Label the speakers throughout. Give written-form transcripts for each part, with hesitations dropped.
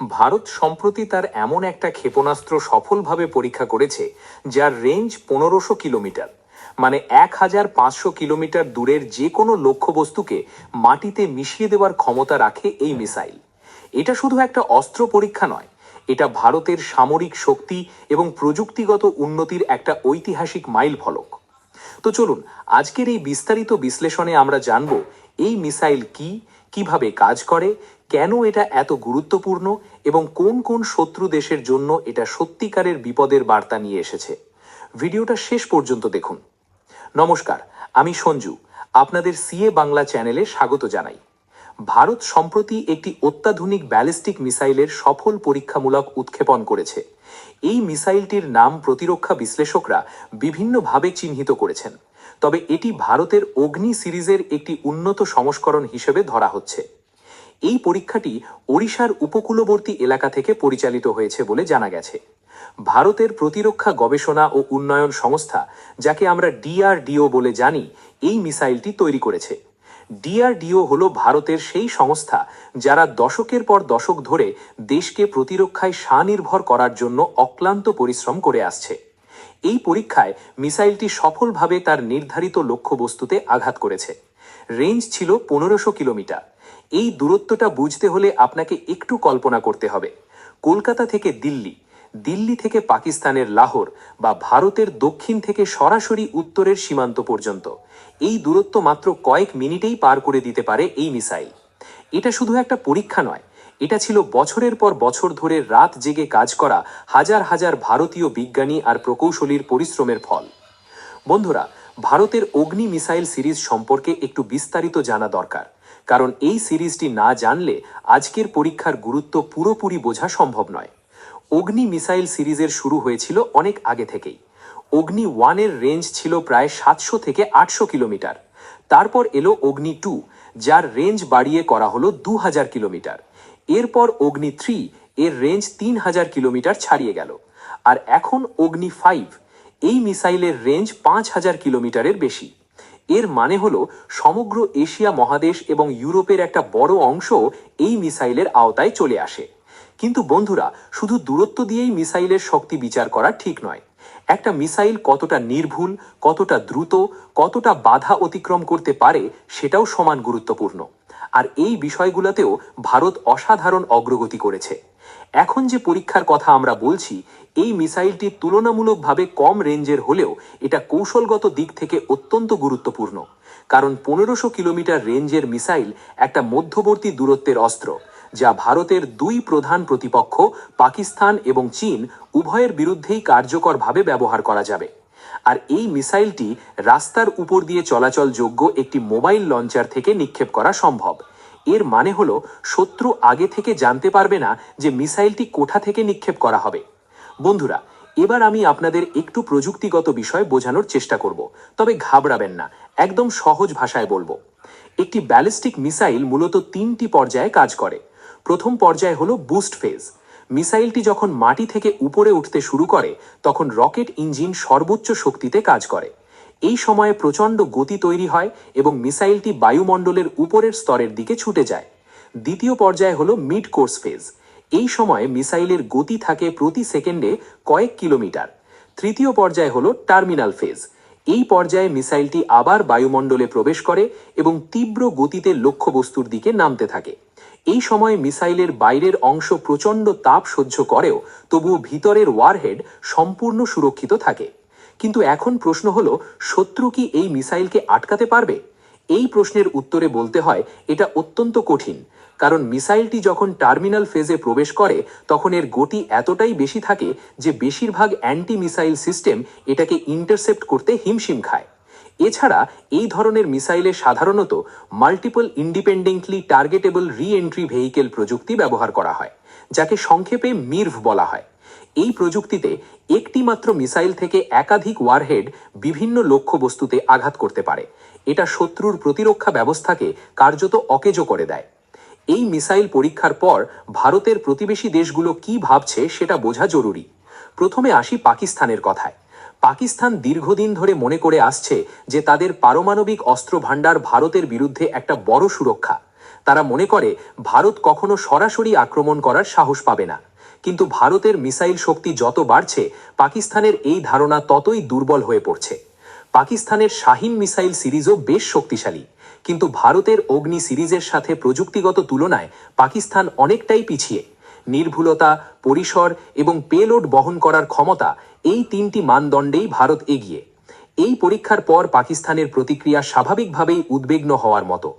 Speaker 1: ভারত সম্প্রতি তার এমন একটা ক্ষেপণাস্ত্র সফলভাবে পরীক্ষা করেছে যার রেঞ্জ 1500 কিলোমিটার, মানে 1500 কিলোমিটার দূরের যে কোনো লক্ষ্যবস্তুকে মাটিতে মিশিয়ে দেওয়ার ক্ষমতা রাখে এই মিসাইল। এটা শুধু একটা অস্ত্র পরীক্ষা নয়, এটা ভারতের সামরিক শক্তি এবং প্রযুক্তিগত উন্নতির একটা ঐতিহাসিক মাইল ফলক। তো চলুন আজকের এই বিস্তারিত বিশ্লেষণে আমরা জানব এই মিসাইল কি, কিভাবে কাজ করে, কেন এটা এত গুরুত্বপূর্ণ এবং কোন কোন শত্রু দেশের জন্য এটা সত্যিকারের বিপদের বার্তা নিয়ে এসেছে। ভিডিওটা শেষ পর্যন্ত দেখুন। নমস্কার, আমি সঞ্জু, আপনাদের সিএ বাংলা চ্যানেলে স্বাগত জানাই। ভারত সম্প্রতি একটি অত্যাধুনিক ব্যালিস্টিক মিসাইলের সফল পরীক্ষামূলক উৎক্ষেপণ করেছে। এই মিসাইলটির নাম প্রতিরক্ষা বিশ্লেষকরা বিভিন্নভাবে চিহ্নিত করেছেন, তবে এটি ভারতের অগ্নি সিরিজের একটি উন্নত সংস্করণ হিসেবে ধরা হচ্ছে। এই পরীক্ষাটি ওড়িশার উপকূলবর্তী এলাকা থেকে পরিচালিত হয়েছে বলে জানা গেছে। ভারতের প্রতিরক্ষা গবেষণা ও উন্নয়ন সংস্থা, যাকে আমরা ডিআরডিও বলে জানি, এই মিসাইলটি তৈরি করেছে। ডিআরডিও হলো ভারতের সেই সংস্থা যারা দশকের পর দশক ধরে দেশকে প্রতিরক্ষায় স্বনির্ভর করার জন্য অক্লান্ত পরিশ্রম করে আসছে। এই পরীক্ষায় মিসাইলটি সফলভাবে তার নির্ধারিত লক্ষ্যবস্তুতে আঘাত করেছে। রেঞ্জ ছিল 1500 কিলোমিটার। এই দূরত্বটা বুঝতে হলে আপনাকে একটু কল্পনা করতে হবে। কলকাতা থেকে দিল্লি, দিল্লি থেকে পাকিস্তানের লাহোর বা ভারতের দক্ষিণ থেকে সরাসরি উত্তরের সীমান্ত পর্যন্ত এই দূরত্ব মাত্র কয়েক মিনিটেই পার করে দিতে পারে এই মিসাইল। এটা শুধু একটা পরীক্ষা নয়, এটা ছিল বছরের পর বছর ধরে রাত জেগে কাজ করা হাজার হাজার ভারতীয় বিজ্ঞানী আর প্রকৌশলীর পরিশ্রমের ফল। বন্ধুরা, ভারতের অগ্নি মিসাইল সিরিজ সম্পর্কে একটু বিস্তারিত জানা দরকার, কারণ এই সিরিজটি না জানলে আজকের পরীক্ষার গুরুত্ব পুরোপুরি বোঝা সম্ভব নয়। অগ্নি মিসাইল সিরিজের শুরু হয়েছিল অনেক আগে থেকেই। অগ্নি 1 এর রেঞ্জ ছিল প্রায় 700 থেকে 800 কিলোমিটার। তারপর এলো অগ্নি 2, যার রেঞ্জ বাড়িয়ে করা হলো 2000 কিলোমিটার। এরপর অগ্নি 3 এর রেঞ্জ 3000 কিলোমিটার ছাড়িয়ে গেল। আর এখন অগ্নি 5, এই মিসাইলের রেঞ্জ 5000 কিলোমিটারের বেশি। এর মানে হলো সমগ্র এশিয়া মহাদেশ এবং ইউরোপের একটা বড় অংশ এই মিসাইলের আওতায় চলে আসে। কিন্তু বন্ধুরা, শুধু দূরত্ব দিয়েই মিসাইলের শক্তি বিচার করা ঠিক নয়। একটা মিসাইল কতটা নির্ভুল, কতটা দ্রুত, কতটা বাধা অতিক্রম করতে পারে, সেটাও সমান গুরুত্বপূর্ণ। আর এই বিষয়গুলোতেও ভারত অসাধারণ অগ্রগতি করেছে। এখন যে পরীক্ষার কথা আমরা বলছি, এই মিসাইলটি তুলনামূলকভাবে কম রেঞ্জের হলেও এটা কৌশলগত দিক থেকে অত্যন্ত গুরুত্বপূর্ণ। কারণ 1500 কিলোমিটার রেঞ্জের মিসাইল একটা মধ্যবর্তী দূরত্বের অস্ত্র, যা ভারতের দুই প্রধান প্রতিপক্ষ পাকিস্তান এবং চীন উভয়ের বিরুদ্ধেই কার্যকরভাবে ব্যবহার করা যাবে। আর এই মিসাইলটি রাস্তার উপর দিয়ে চলাচলযোগ্য একটি মোবাইল লঞ্চার থেকে নিক্ষেপ করা সম্ভব। এর মানে হলো শত্রু আগে থেকে জানতে পারবে না যে মিসাইলটি কোথা থেকে নিক্ষেপ করা হবে। বন্ধুরা, এবার আমি আপনাদের একটু প্রযুক্তিগত বিষয় বোঝানোর চেষ্টা করব, তবে ঘাবড়াবেন না, একদম সহজ ভাষায় বলবো। একটি ব্যালিস্টিক মিসাইল মূলত 3টি পর্যায়ে কাজ করে। প্রথম পর্যায় হলো বুস্ট ফেজ। মিসাইলটি যখন মাটি থেকে উপরে উঠতে শুরু করে, তখন রকেট ইঞ্জিন সর্বোচ্চ শক্তিতে কাজ করে। এই সময়ে প্রচণ্ড গতি তৈরি হয় এবং মিসাইলটি বায়ুমণ্ডলের উপরের স্তরের দিকে ছুটে যায়। দ্বিতীয় পর্যায় হলো মিড কোর্স ফেজ। এই সময়ে মিসাইলের গতি থাকে প্রতি সেকেন্ডে কয়েক কিলোমিটার। তৃতীয় পর্যায় হলো টার্মিনাল ফেজ। এই পর্যায়ে মিসাইলটি আবার বায়ুমণ্ডলে প্রবেশ করে এবং তীব্র গতিতে লক্ষ্যবস্তুর দিকে নামতে থাকে। এই সময় মিসাইলের বাইরের অংশ প্রচণ্ড তাপ সহ্য করেও তবুও ভিতরের ওয়ারহেড সম্পূর্ণ সুরক্ষিত থাকে। কিন্তু এখন প্রশ্ন হলো, শত্রু কি এই মিসাইলকে আটকাতে পারবে? এই প্রশ্নের উত্তরে বলতে হয় এটা অত্যন্ত কঠিন, কারণ মিসাইলটি যখন টার্মিনাল ফেজে প্রবেশ করে তখন এর গতি এতটাই বেশি থাকে যে বেশিরভাগ অ্যান্টি মিসাইল সিস্টেম এটাকে ইন্টারসেপ্ট করতে হিমশিম খায়। এছাড়া এই ধরনের মিসাইলে সাধারণত মাল্টিপল ইন্ডিপেন্ডেন্টলি টার্গেটেবল রি এন্ট্রি ভেহিকেল প্রযুক্তি ব্যবহার করা হয়, যাকে সংক্ষেপে মির্ভ বলা হয়। এই প্রযুক্তিতে একটি মাত্র মিসাইল থেকে একাধিক ওয়ারহেড বিভিন্ন লক্ষ্যবস্তুতে আঘাত করতে পারে। এটা শত্রুর প্রতিরক্ষা ব্যবস্থাকে কার্যত অকেজো করে দেয়। এই মিসাইল পরীক্ষার পর ভারতের প্রতিবেশী দেশগুলো কি ভাবছে সেটা বোঝা জরুরি। প্রথমে আসি পাকিস্তানের কথায়। পাকিস্তান দীর্ঘদিন ধরে মনে করে আসছে যে তাদের পারমাণবিক অস্ত্র ভাণ্ডার ভারতের বিরুদ্ধে একটা বড় সুরক্ষা। তারা মনে করে ভারত কখনো সরাসরি আক্রমণ করার সাহস পাবে না। কিন্তু ভারতের মিসাইল শক্তি যত বাড়ছে, পাকিস্তানের এই ধারণা ততই দুর্বল হয়ে পড়ছে। পাকিস্তানের শাহিন মিসাইল সিরিজও বেশ শক্তিশালী, কিন্তু ভারতের অগ্নি সিরিজের সাথে প্রযুক্তিগত তুলনায় পাকিস্তান অনেকটাই পিছিয়ে। নির্ভুলতা, পরিসর এবং পেলোড বহন করার ক্ষমতা, এই তিনটি মানদণ্ডেই ভারত এগিয়ে। এই পরীক্ষার পর পাকিস্তানের প্রতিক্রিয়া স্বাভাবিকভাবেই উদ্বিগ্ন হওয়ার মতো।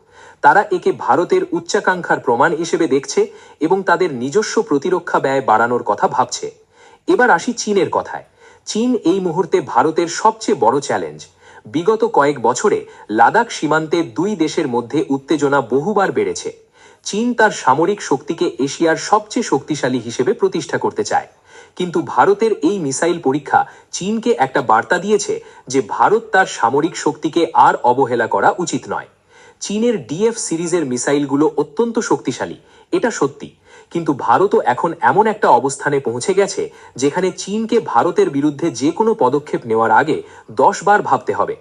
Speaker 1: তারা একে ভারতের উচ্চাকাঙ্ক্ষার প্রমাণ হিসেবে দেখছে এবং তাদের নিজস্ব প্রতিরক্ষা ব্যয় বাড়ানোর কথা ভাবছে। এবার আসি চীনের কথায়। চীন এই মুহূর্তে ভারতের সবচেয়ে বড় চ্যালেঞ্জ। বিগত কয়েক বছরে লাদাখ সীমান্তে দুই দেশের মধ্যে উত্তেজনা বহুবার বেড়েছে। চীন তার সামরিক শক্তিকে এশিয়ার সবচেয়ে শক্তিশালী হিসেবে প্রতিষ্ঠা করতে চায়। কিন্তু ভারতের এই মিসাইল পরীক্ষা চীনকে একটা বার্তা দিয়েছে যে ভারত তার সামরিক শক্তিকে আর অবহেলা করা উচিত নয়। চীনের ডিএফ সিরিজের মিসাইলগুলো অত্যন্ত শক্তিশালী, এটা সত্যি, কিন্তু ভারতও এখন এমন একটা অবস্থানে পৌঁছে গেছে যেখানে চীনকে ভারতের বিরুদ্ধে যে কোনো পদক্ষেপ নেওয়ার আগে 10 বার ভাবতে হবে।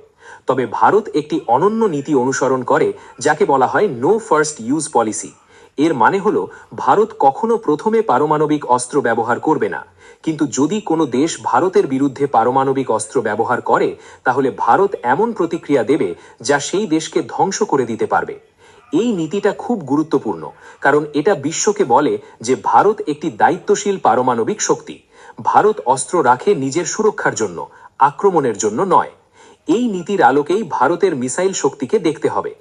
Speaker 1: তবে ভারত একটি অনন্য নীতি অনুসরণ করে যাকে বলা হয় নো ফার্স্ট ইউজ পলিসি। এর মানে হলো ভারত কখনো প্রথমে পারমাণবিক অস্ত্র ব্যবহার করবে না, কিন্তু যদি কোনো দেশ ভারতের বিরুদ্ধে পারমাণবিক অস্ত্র ব্যবহার করে তাহলে ভারত এমন প্রতিক্রিয়া দেবে যা সেই দেশকে ধ্বংস করে দিতে পারবে। এই নীতিটা খুব গুরুত্বপূর্ণ, কারণ এটা বিশ্বকে বলে যে ভারত একটি দায়িত্বশীল পারমাণবিক শক্তি। ভারত অস্ত্র রাখে নিজের সুরক্ষার জন্য, আক্রমণের জন্য নয়। এই নীতির আলোকেই ভারতের মিসাইল শক্তিকে দেখতে হবে।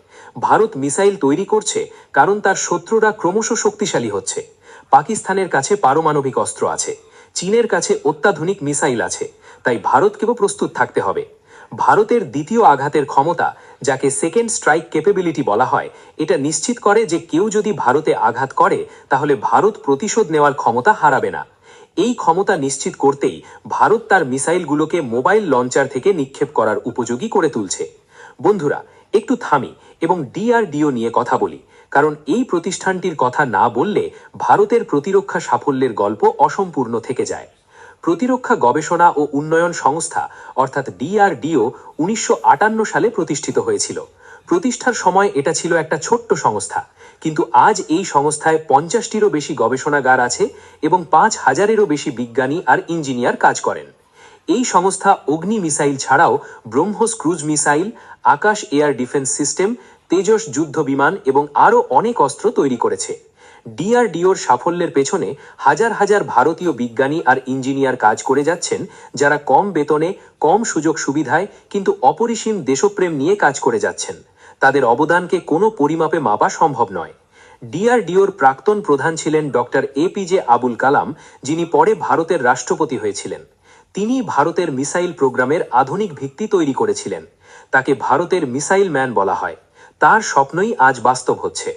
Speaker 1: ভারত মিসাইল তৈরি করছে কারণ তার শত্রুরা ক্রমশ শক্তিশালী হচ্ছে। পাকিস্তানের কাছে পারমাণবিক অস্ত্র আছে, চীনের কাছে অত্যাধুনিক মিসাইল আছে, তাই ভারতকেও প্রস্তুত থাকতে হবে। ভারতের দ্বিতীয় আঘাতের ক্ষমতা, যাকে সেকেন্ড স্ট্রাইক ক্যাপাবিলিটি বলা হয়, এটা নিশ্চিত করে যে কেউ যদি ভারতে আঘাত করে তাহলে ভারত প্রতিশোধ নেওয়ার ক্ষমতা হারাবে না। এই ক্ষমতা নিশ্চিত করতেই ভারত তার মিসাইলগুলোকে মোবাইল লঞ্চার থেকে নিক্ষেপ করার উপযোগী করে তুলছে। বন্ধুরা, একটু থামি এবং ডিআরডিও নিয়ে কথা বলি, কারণ এই প্রতিষ্ঠানটির কথা না বললে ভারতের প্রতিরক্ষা সাফল্যের গল্প অসম্পূর্ণ থেকে যায়। প্রতিরক্ষা গবেষণা ও উন্নয়ন সংস্থা অর্থাৎ ডিআরডিও 1958 সালে প্রতিষ্ঠিত হয়েছিল। প্রতিষ্ঠার সময় এটা ছিল একটা ছোট্ট সংস্থা, কিন্তু আজ এই সংস্থায় 50টিরও বেশি গবেষণাগার আছে এবং 5000-এরও বেশি বিজ্ঞানী আর ইঞ্জিনিয়ার কাজ করেন। এই সংস্থা অগ্নি মিসাইল ছাড়াও ব্রহ্মোস ক্রুজ মিসাইল, আকাশ এয়ার ডিফেন্স সিস্টেম, তেজস যুদ্ধ বিমান এবং আরও অনেক অস্ত্র তৈরি করেছে। ডিআরডিওর সাফল্যের পেছনে হাজার হাজার ভারতীয় বিজ্ঞানী আর ইঞ্জিনিয়ার কাজ করে যাচ্ছেন, যারা কম বেতনে, কম সুযোগ সুবিধায় কিন্তু অপরিসীম দেশপ্রেম নিয়ে কাজ করে যাচ্ছেন। তাদের অবদানকে কোনো পরিমাপে মাপা সম্ভব নয়। ডিআরডিওর প্রাক্তন প্রধান ছিলেন ডক্টর এপিজে আবুল কালাম, যিনি পরে ভারতের রাষ্ট্রপতি হয়েছিলেন। তিনি ভারতের মিসাইল প্রোগ্রামের আধুনিক ভিত্তি তৈরি করেছিলেন। তাকে ভারতের মিসাইল ম্যান বলা হয়। তার স্বপ্নই আজ বাস্তব হচ্ছে।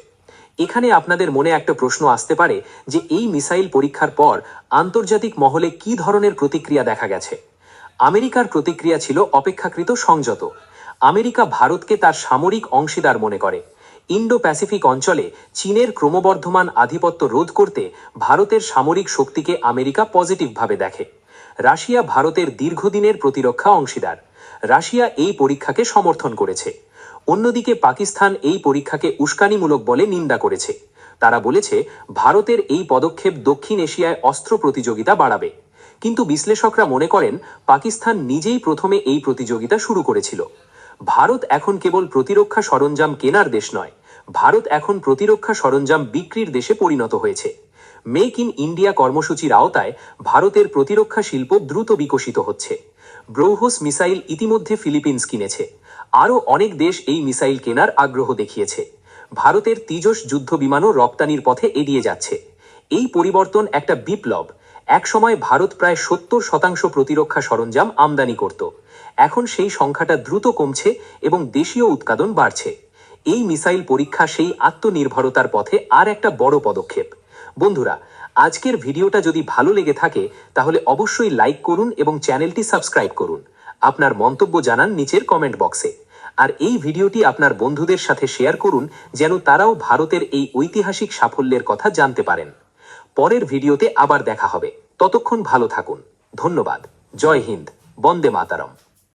Speaker 1: এখানে আপনাদের মনে একটা প্রশ্ন আসতে পারে যে এই মিসাইল পরীক্ষার পর আন্তর্জাতিক মহলে কি ধরনের প্রতিক্রিয়া দেখা গেছে। আমেরিকার প্রতিক্রিয়া ছিল অপেক্ষাকৃত সংযত। আমেরিকা ভারতকে তার সামরিক অংশীদার মনে করে। ইন্ডো প্যাসিফিক অঞ্চলে চীনের ক্রমবর্ধমান আধিপত্য রোধ করতে ভারতের সামরিক শক্তিকে আমেরিকা পজিটিভভাবে দেখে। রাশিয়া ভারতের দীর্ঘদিনের প্রতিরক্ষা অংশীদার। রাশিয়া এই পরীক্ষাকে সমর্থন করেছে। অন্যদিকে পাকিস্তান এই পরীক্ষাকে উস্কানিমূলক বলে নিন্দা করেছে। তারা বলেছে ভারতের এই পদক্ষেপ দক্ষিণ এশিয়ায় অস্ত্র প্রতিযোগিতা বাড়াবে। কিন্তু বিশ্লেষকরা মনে করেন পাকিস্তান নিজেই প্রথমে এই প্রতিযোগিতা শুরু করেছিল। ভারত এখন কেবল প্রতিরক্ষা সরঞ্জাম কেনার দেশ নয়, ভারত এখন প্রতিরক্ষা সরঞ্জাম বিক্রির দেশে পরিণত হয়েছে। মেক ইন ইন্ডিয়া কর্মসূচির আওতায় ভারতের প্রতিরক্ষা শিল্প দ্রুত বিকশিত হচ্ছে। ব্রহ্মোস মিসাইল ইতিমধ্যে ফিলিপিন্স কিনেছে। আরও অনেক দেশ এই মিসাইল কেনার আগ্রহ দেখিয়েছে। ভারতের তেজস যুদ্ধ বিমানও রপ্তানির পথে এগিয়ে যাচ্ছে। এই পরিবর্তন একটা বিপ্লব। একসময় ভারত প্রায় 70% প্রতিরক্ষা সরঞ্জাম আমদানি করত। এখন সেই সংখ্যাটা দ্রুত কমছে এবং দেশীয় উৎপাদন বাড়ছে। এই মিসাইল পরীক্ষা সেই আত্মনির্ভরতার পথে আর একটা বড় পদক্ষেপ। বন্ধুরা, আজকের ভিডিওটা যদি ভালো লেগে থাকে তাহলে অবশ্যই লাইক করুন এবং চ্যানেলটি সাবস্ক্রাইব করুন। আপনার মন্তব্য জানান নিচের কমেন্ট বক্সে। আর এই ভিডিওটি আপনার বন্ধুদের সাথে শেয়ার করুন, যেন তারাও ভারতের এই ঐতিহাসিক সাফল্যের কথা জানতে পারেন। পরের ভিডিওতে আবার দেখা হবে। ততক্ষণ ভালো থাকুন। ধন্যবাদ। জয় হিন্দ। বন্দে মাতরম।